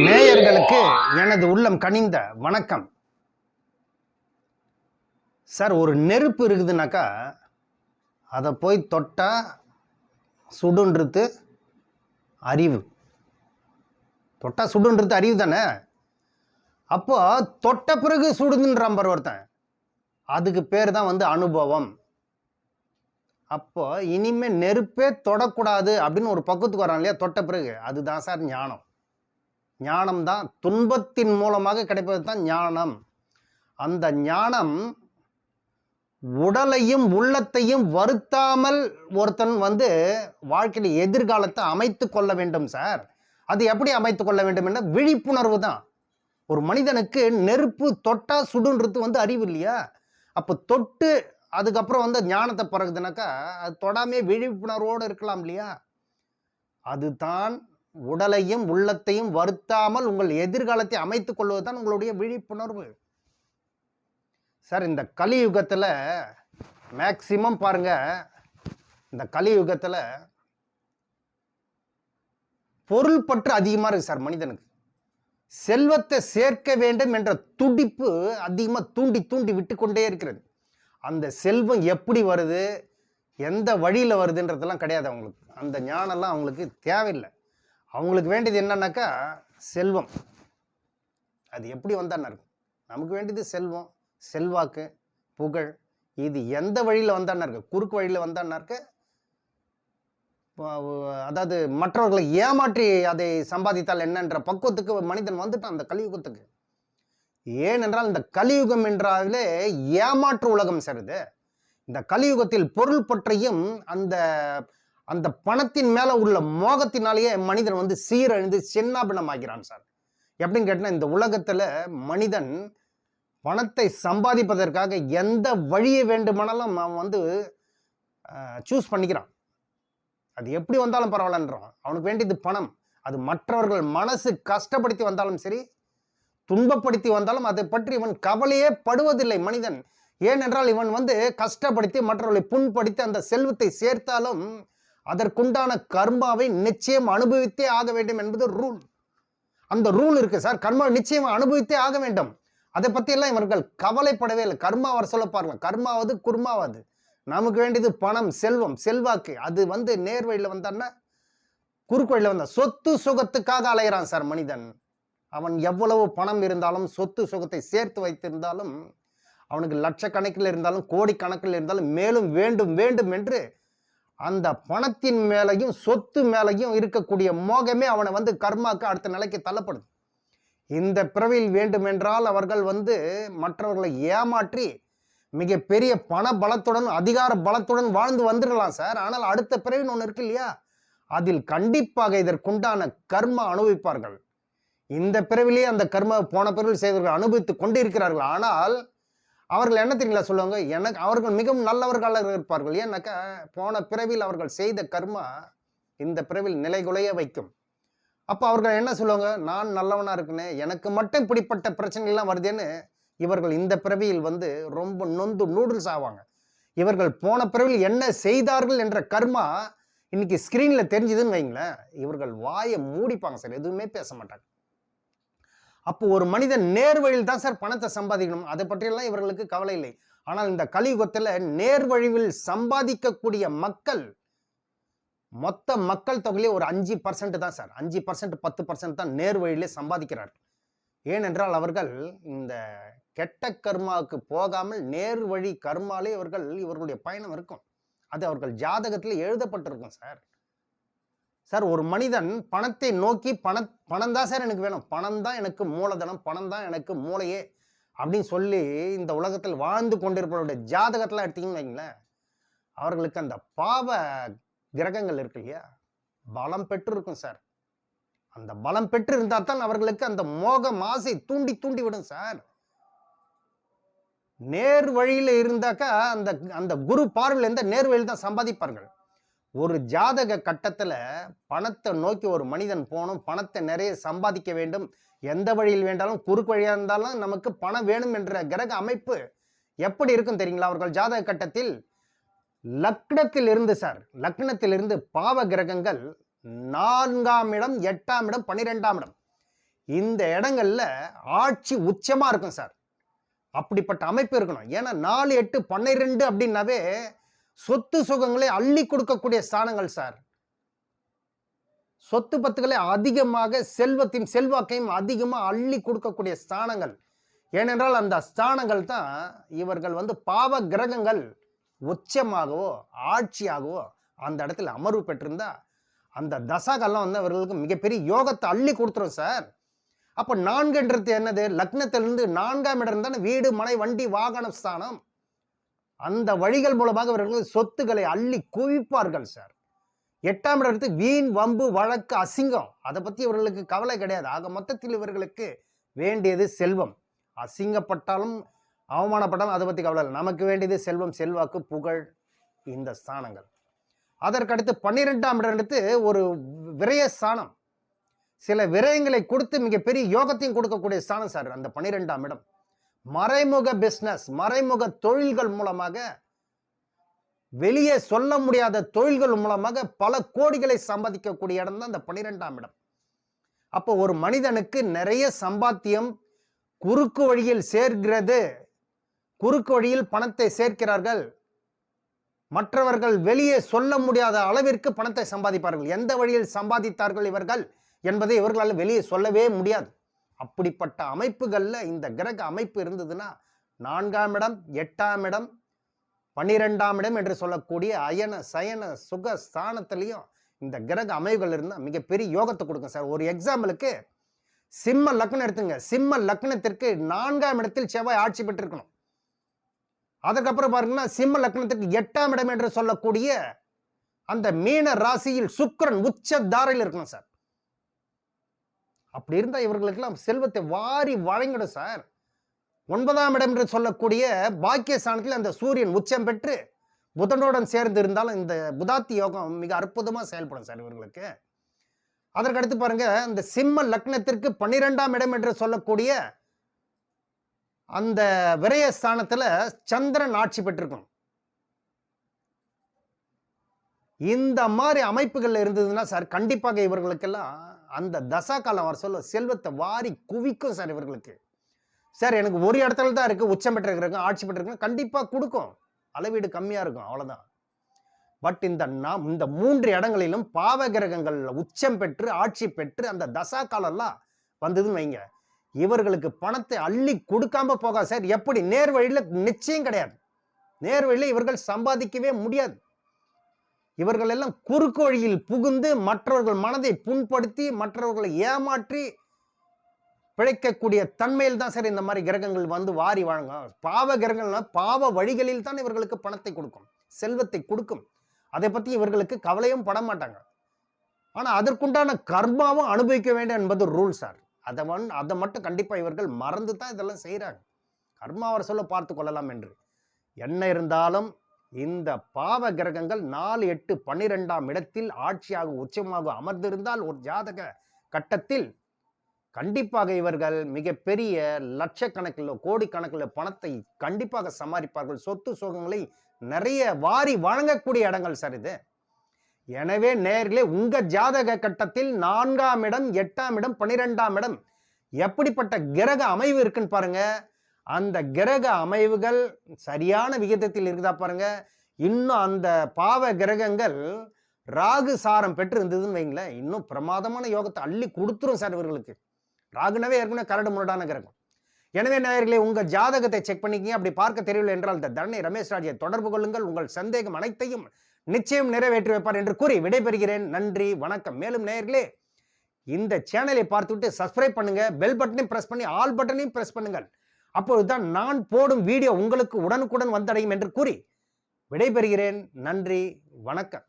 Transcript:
நேயர்களுக்கு எனது உள்ளம் கனிந்த வணக்கம். சார், ஒரு நெருப்பு இருக்குதுனாக்கா அதை போய் தொட்டா சுடுன்றது அறிவு. தொட்டா சுடுன்றது அறிவு தானே. அப்போ தொட்ட பிறகு சுடுதுன்றான் பாரு ஒருத்தன், அதுக்கு பேர் தான் அனுபவம். அப்போ இனிமே நெருப்பே தொடக்கூடாது அப்படின்னு ஒரு பக்குவத்துக்கு வரான் இல்லையா, தொட்ட பிறகு. அதுதான் சார் ஞானம். ஞானம் தான் துன்பத்தின் மூலமாக கிடைப்பது தான் ஞானம். அந்த ஞானம் உடலையும் உள்ளத்தையும் வருத்தாமல் ஒருத்தன் வாழ்க்கையில் எதிர்காலத்தை அமைத்து கொள்ள வேண்டும் சார். அது எப்படி அமைத்து கொள்ள வேண்டும் என்ற விழிப்புணர்வு தான். ஒரு மனிதனுக்கு நெருப்பு தொட்டா சுடுன்றது அறிவு இல்லையா. அப்போ தொட்டு அதுக்கப்புறம் ஞானத்தை பிறகுதுனாக்கா அது தொடாமே விழிப்புணர்வோடு இருக்கலாம் இல்லையா. அதுதான் உடலையும் உள்ளத்தையும் வருத்தாமல் உங்கள் எதிர்காலத்தை அமைத்துக் கொள்வதுதான் உங்களுடைய விழிப்புணர்வு சார். இந்த கலியுகத்தில் மேக்சிமம் பாருங்க, இந்த கலியுகத்தில் பொருள் பற்று அதிகமாக இருக்கு சார். மனிதனுக்கு செல்வத்தை சேர்க்க வேண்டும் என்ற துடிப்பு அதிகமாக தூண்டி தூண்டி விட்டு கொண்டே இருக்கிறது. அந்த செல்வம் எப்படி வருது, எந்த வழியில் வருதுன்றதெல்லாம் கிடையாது அவங்களுக்கு. அந்த ஞானம்லாம் அவங்களுக்கு தேவையில்லை. அவங்களுக்கு வேண்டியது என்னன்னாக்கா செல்வம். அது எப்படி வந்தான்னு இருக்கும். நமக்கு வேண்டியது செல்வம், செல்வாக்கு, புகழ். இது எந்த வழியில் வந்தான்னு இருக்கு. குறுக்கு வழியில் வந்தான்னு இருக்கு. அதாவது மற்றவர்களை ஏமாற்றி அதை சம்பாதித்தால் என்னன்ற பக்குவத்துக்கு மனிதன் வந்துட்டான் அந்த கலியுகத்துக்கு. ஏனென்றால் இந்த கலியுகம் என்றாலே ஏமாற்று உலகம் சார் இது. இந்த கலியுகத்தில் பொருள் பற்றியும் அந்த அந்த பணத்தின் மேல உள்ள மோகத்தினாலேயே மனிதன் சீரழிந்து சின்னாபின்னமாகிறான் சார். எப்படின்னு கேட்டா, இந்த உலகத்துல மனிதன் பணத்தை சம்பாதிப்பதற்காக எந்த வழியை வேண்டுமானாலும் அவன் சூஸ் பண்ணிக்கிறான். அது எப்படி வந்தாலும் பரவாயில்லன்றான். அவனுக்கு வேண்டியது பணம். அது மற்றவர்கள் மனசு கஷ்டப்படுத்தி வந்தாலும் சரி, துன்பப்படுத்தி வந்தாலும் அதை பற்றி இவன் கவலையே படுவதில்லை மனிதன். ஏனென்றால் இவன் கஷ்டப்படுத்தி மற்றவர்களை புண்படுத்தி அந்த செல்வத்தை சேர்த்தாலும் அதற்குண்டான கர்மாவை நிச்சயம் அனுபவித்தே ஆக வேண்டும் என்பது ரூல். அந்த ரூல் இருக்கு சார். கர்மா நிச்சயம் அனுபவித்தே ஆக வேண்டும். அதை பத்தி எல்லாம் இவர்கள் கவலைப்படவே இல்லை. கர்மா அவர் சொல்ல பாருங்க, கர்மாவது குர்மாவது. நமக்கு வேண்டியது பணம், செல்வம், செல்வாக்கு. அது நேர் வழியில் வந்தான்னா குறுக்கு வழியில் வந்தா சொத்து சுகத்துக்காக அலைகிறான் சார் மனிதன். அவன் எவ்வளவு பணம் இருந்தாலும், சொத்து சுகத்தை சேர்த்து வைத்திருந்தாலும், அவனுக்கு லட்சக்கணக்கில் இருந்தாலும், கோடிக்கணக்கில் இருந்தாலும் மேலும் வேண்டும் வேண்டும் என்று அந்த பணத்தின் மேலையும் சொத்து மேலையும் இருக்கக்கூடிய மோகமே அவனை கர்மாக்கு அடுத்த நிலைக்கு தள்ளப்படுது. இந்த பிறவியில் வேண்டுமென்றால் அவர்கள் மற்றவர்களை ஏமாற்றி மிக பெரிய பண பலத்துடன், அதிகார பலத்துடன் வாழ்ந்து வந்துடலாம் சார். ஆனால் அடுத்த பிறவின்னு ஒன்று இருக்கு இல்லையா, அதில் கண்டிப்பாக இதற்குண்டான கர்மா அனுபவிப்பார்கள். இந்த பிறவிலேயே அந்த கர்மா போன பிறவில் செய்தவர்கள் அனுபவித்துக் கொண்டிருக்கிறார்கள். ஆனால் அவர்கள் என்ன தெரியுங்களா சொல்லுவாங்க, எனக்கு அவர்கள் மிகவும் நல்லவர்களாக இருப்பார்கள். ஏன்னாக்கா போன பிறவியில் அவர்கள் செய்த கர்மா இந்த பிறவியில் நிலைகுலைய வைக்கும். அப்போ அவர்கள் என்ன சொல்லுவாங்க, நான் நல்லவனா இருக்குன்னு, எனக்கு மட்டும் இப்படிப்பட்ட பிரச்சனைகள்லாம் வருதுன்னு இவர்கள் இந்த பிறவியில் ரொம்ப நொந்து நூடுல்ஸ் ஆவாங்க. இவர்கள் போன பிறவியில் என்ன செய்தார்கள் என்ற கர்மா இன்னைக்கு ஸ்கிரீன்ல தெரிஞ்சுதுன்னு வைங்களேன், இவர்கள் வாயை மூடிப்பாங்க சார், எதுவுமே பேச மாட்டாங்க. அப்போ ஒரு மனிதன் நேர் வழியில் தான் சார் பணத்தை சம்பாதிக்கணும். அதை பற்றியெல்லாம் இவர்களுக்கு கவலை இல்லை. ஆனால் இந்த கலியுகத்தில் நேர் வழியில் சம்பாதிக்கக்கூடிய மக்கள் மொத்த மக்கள் தொகையிலே ஒரு 5% தான் சார். 5% 10% தான் நேர் வழியிலே சம்பாதிக்கிறார். ஏனென்றால் அவர்கள் இந்த கெட்ட கர்மாவுக்கு போகாமல் நேர் வழி கர்மாலே இவர்களுடைய பயணம் இருக்கும். அது அவர்கள் ஜாதகத்தில் எழுதப்பட்டிருக்கும் சார். சார், ஒரு மனிதன் பணத்தை நோக்கி பணம் தான் சார் எனக்கு வேணும், பணம் தான் எனக்கு மூலதனம், பணம் தான் எனக்கு மூளையே அப்படின்னு சொல்லி இந்த உலகத்தில் வாழ்ந்து கொண்டிருப்பவருடைய ஜாதகத்தெல்லாம் எடுத்தீங்கன்னு வைங்களேன், அவர்களுக்கு அந்த பாவ கிரகங்கள் இருக்கு இல்லையா, பலம் பெற்று இருக்கும் சார். அந்த பலம் பெற்று இருந்தால் தான் அவர்களுக்கு அந்த மோகம் ஆசை தூண்டி தூண்டி விடும் சார். நேர் வழியில் இருந்தாக்கா அந்த அந்த குரு பார்வையில் இருந்த நேர் வழியில் தான் சம்பாதிப்பார்கள். ஒரு ஜாதக கட்டத்தில் பணத்தை நோக்கி ஒரு மனிதன் போகணும், பணத்தை நிறைய சம்பாதிக்க வேண்டும், எந்த வழியில் வேண்டாலும், குறுக்கு வழியாக இருந்தாலும் நமக்கு பணம் வேணும் என்ற கிரக அமைப்பு எப்படி இருக்கும் தெரியுங்களா. அவர்கள் ஜாதக கட்டத்தில் லக்னத்தில் இருந்து சார், லக்னத்தில் இருந்து பாவ கிரகங்கள் 4ஆம் இடம், 8ஆம் இடம், 12ஆம் இடம் இந்த இடங்கள்ல ஆட்சி உச்சமா இருக்கும் சார். அப்படிப்பட்ட அமைப்பு இருக்கணும். ஏன்னா 4, 8, 12 அப்படின்னாவே சொத்து சுகங்களை அள்ளி கொடுக்கக்கூடிய ஸ்தானங்கள் சார். சொத்து பத்துக்களை அதிகமாக செல்வத்தையும் செல்வாக்கையும் அதிகமா அள்ளி கொடுக்கக்கூடிய ஸ்தானங்கள். ஏனென்றால் அந்த ஸ்தானங்கள் தான் இவர்கள் பாவ கிரகங்கள் உச்சமாகவோ ஆட்சியாகவோ அந்த இடத்துல அமர்வு பெற்றிருந்தா அந்த தசாகெல்லாம் அவர்களுக்கு மிகப்பெரிய யோகத்தை அள்ளி கொடுத்துரும் சார். அப்ப 4ன்றது என்னது? லக்னத்திலிருந்து 4ஆம் இடம் தானே வீடு மனை வண்டி வாகனம் ஸ்தானம். அந்த வழிகள் மூலமாக இவர்கள் சொத்துக்களை அள்ளி குவிப்பார்கள் சார். 8ஆம் இடத்துக்கு வீண் வம்பு வழக்கு அசிங்கம், அதை பத்தி இவர்களுக்கு கவலை கிடையாது. ஆக மொத்தத்தில் இவர்களுக்கு வேண்டியது செல்வம். அசிங்கப்பட்டாலும் அவமானப்பட்டாலும் அதை பத்தி கவலை இல்லை. நமக்கு வேண்டியது செல்வம், செல்வாக்கு, புகழ், இந்த ஸ்தானங்கள். அதற்கடுத்து 12ஆம் இடம் எடுத்து ஒரு விரய ஸ்தானம். சில விரயங்களை கொடுத்து மிகப்பெரிய யோகத்தையும் கொடுக்கக்கூடிய ஸ்தானம் சார் அந்த 12ஆம் இடம். மறைமுக பிசினஸ், மறைமுக தொழில்கள் மூலமாக, வெளியே சொல்ல முடியாத தொழில்கள் மூலமாக பல கோடிகளை சம்பாதிக்கக்கூடிய இடம் தான் இந்த 12ஆம் இடம். அப்போ ஒரு மனிதனுக்கு நிறைய சம்பாத்தியம் குறுக்கு வழியில் சேர்க்கிறது. குறுக்கு வழியில் பணத்தை சேர்க்கிறார்கள். மற்றவர்கள் வெளியே சொல்ல முடியாத அளவிற்கு பணத்தை சம்பாதிப்பார்கள். எந்த வழியில் சம்பாதித்தார்கள் இவர்கள் என்பதை இவர்களால் வெளியே சொல்லவே முடியாது. அப்படிப்பட்ட அமைப்புகள்ல இந்த கிரக அமைப்பு இருந்ததுன்னா 4ஆம் இடம், 8ஆம் இடம், 12ஆம் இடம் என்று சொல்லக்கூடிய அயன சயன சுக ஸ்தானத்திலையும் இந்த கிரக அமைவுகள் இருந்தால் மிகப்பெரிய யோகத்தை கொடுக்கும் சார். ஒரு எக்ஸாம்பிளுக்கு சிம்ம லக்னம் எடுத்துங்க. சிம்ம லக்னத்திற்கு 4ஆம் இடத்தில் செவ்வாய் ஆட்சி பெற்றிருக்கணும். அதுக்கப்புறம் பாருங்கன்னா சிம்ம லக்னத்துக்கு 8ஆம் இடம் என்று சொல்லக்கூடிய அந்த மீன ராசியில் சுக்கிரன் உச்ச தாரையில் இருக்கணும் சார். அப்படி இருந்தா இவர்களுக்கெல்லாம் செல்வத்தை வாரி வழங்கிடும் சார். 9ஆம் இடம் என்று சொல்லக்கூடிய பாக்கியஸ்தானத்தில் அந்த சூரியன் உச்சம் பெற்று புதனுடன் சேர்ந்து இருந்தாலும் இந்த புதாத்தி யோகம் மிக அற்புதமா செயல்படும் சார் இவர்களுக்கு. அதற்கடுத்து பாருங்க, இந்த சிம்ம லக்னத்திற்கு 12ஆம் இடம் என்று சொல்லக்கூடிய அந்த விரயஸ்தானத்துல சந்திரன் ஆட்சி பெற்றிருக்கும். இந்த மாதிரி அமைப்புகள் இருந்ததுன்னா சார் கண்டிப்பாக இவர்களுக்கெல்லாம் அந்த தசா காலம் வர சொல்ல செல்வத்தை வாரி குவிக்கும் சார் இவர்களுக்கு. சார் எனக்கு ஒரு இடத்துல தான் இருக்கு, உச்சம் பெற்றிருக்கிறேன், ஆட்சி பெற்றிருக்கேன், கண்டிப்பா கொடுக்கும். அளவீடு கம்மியா இருக்கும், அவ்வளவுதான். பட் இந்த 3 இடங்களிலும் பாவ கிரகங்கள் உச்சம் பெற்று ஆட்சி பெற்று அந்த தசா காலம்லாம் வந்ததுன்னு வைங்க, இவர்களுக்கு பணத்தை அள்ளி கொடுக்காம போக சார். எப்படி? நேர் வழியில நிச்சயம் கிடையாது. நேர் வழியில இவர்கள் சம்பாதிக்கவே முடியாது. இவர்கள் எல்லாம் குறுக்கு வழியில் புகுந்து மற்றவர்கள் மனதை புண்படுத்தி மற்றவர்களை ஏமாற்றி பிழைக்கக்கூடிய தன்மையில் தான் சார் இந்த மாதிரி கிரகங்கள் வாரி வழங்கும். பாவ கிரகங்கள்னா பாவ வழிகளில் தான் இவர்களுக்கு பணத்தை கொடுக்கும், செல்வத்தை கொடுக்கும். அதை பத்தி இவர்களுக்கு கவலையும் பட மாட்டாங்க. ஆனா அதற்குண்டான கர்மாவும் அனுபவிக்க வேண்டும் என்பது ரூல் சார். அதை மட்டும் கண்டிப்பா இவர்கள் மறந்து தான் இதெல்லாம் செய்யறாங்க. கர்மாவை சொல்ல பார்த்து கொள்ளலாம் என்று. என்ன இருந்தாலும் இந்த பாவ கிரகங்கள் 4, 8, 12ஆம் இடத்தில் ஆட்சியாக உச்சமாக அமர்ந்திருந்தால் ஒரு ஜாதக கட்டத்தில் கண்டிப்பாக இவர்கள் மிகப்பெரிய லட்சக்கணக்கில் கோடிக்கணக்கில் பணத்தை கண்டிப்பாக சம்பாதிப்பார்கள். சொத்து சுகங்களை நிறைய வாரி வழங்கக்கூடிய இடங்கள் சார் இது. எனவே நேரிலே உங்க ஜாதக கட்டத்தில் 4ஆம் இடம், 8ஆம் இடம், 12ஆம் இடம் எப்படிப்பட்ட கிரக அமைவு இருக்குன்னு பாருங்க. அந்த கிரக அமைவுகள் சரியான விகிதத்தில் இருக்குதா பாருங்க. இன்னும் அந்த பாவ கிரகங்கள் ராகு சாரம் பெற்று இருந்ததுன்னு வைங்களேன், இன்னும் பிரமாதமான யோகத்தை அள்ளி கொடுத்துரும் சார் இவர்களுக்கு. ராகுனவே ஏற்கனவே கரடு முரடான கிரகம். எனவே நேயர்களே உங்க ஜாதகத்தை செக் பண்ணிக்கிங்க. அப்படி பார்க்க தெரியவில்லை என்றால் இந்த தரணி ரமேஷ் ராஜை தொடர்பு கொள்ளுங்கள். உங்கள் சந்தேகம் அனைத்தையும் நிச்சயம் நிறைவேற்றி வைப்பார் என்று கூறி விடைபெறுகிறேன். நன்றி, வணக்கம். மேலும் நேயர்களே இந்த சேனலை பார்த்துவிட்டு சப்ஸ்கிரைப் பண்ணுங்க, பெல் பட்டனையும் பிரஸ் பண்ணி ஆல் பட்டனையும் பிரஸ் பண்ணுங்கள். அப்பொழுதுதான் நான் போடும் வீடியோ உங்களுக்கு உடனுக்குடன் வந்தடையும் என்று கூறி விடைபெறுகிறேன். நன்றி, வணக்கம்.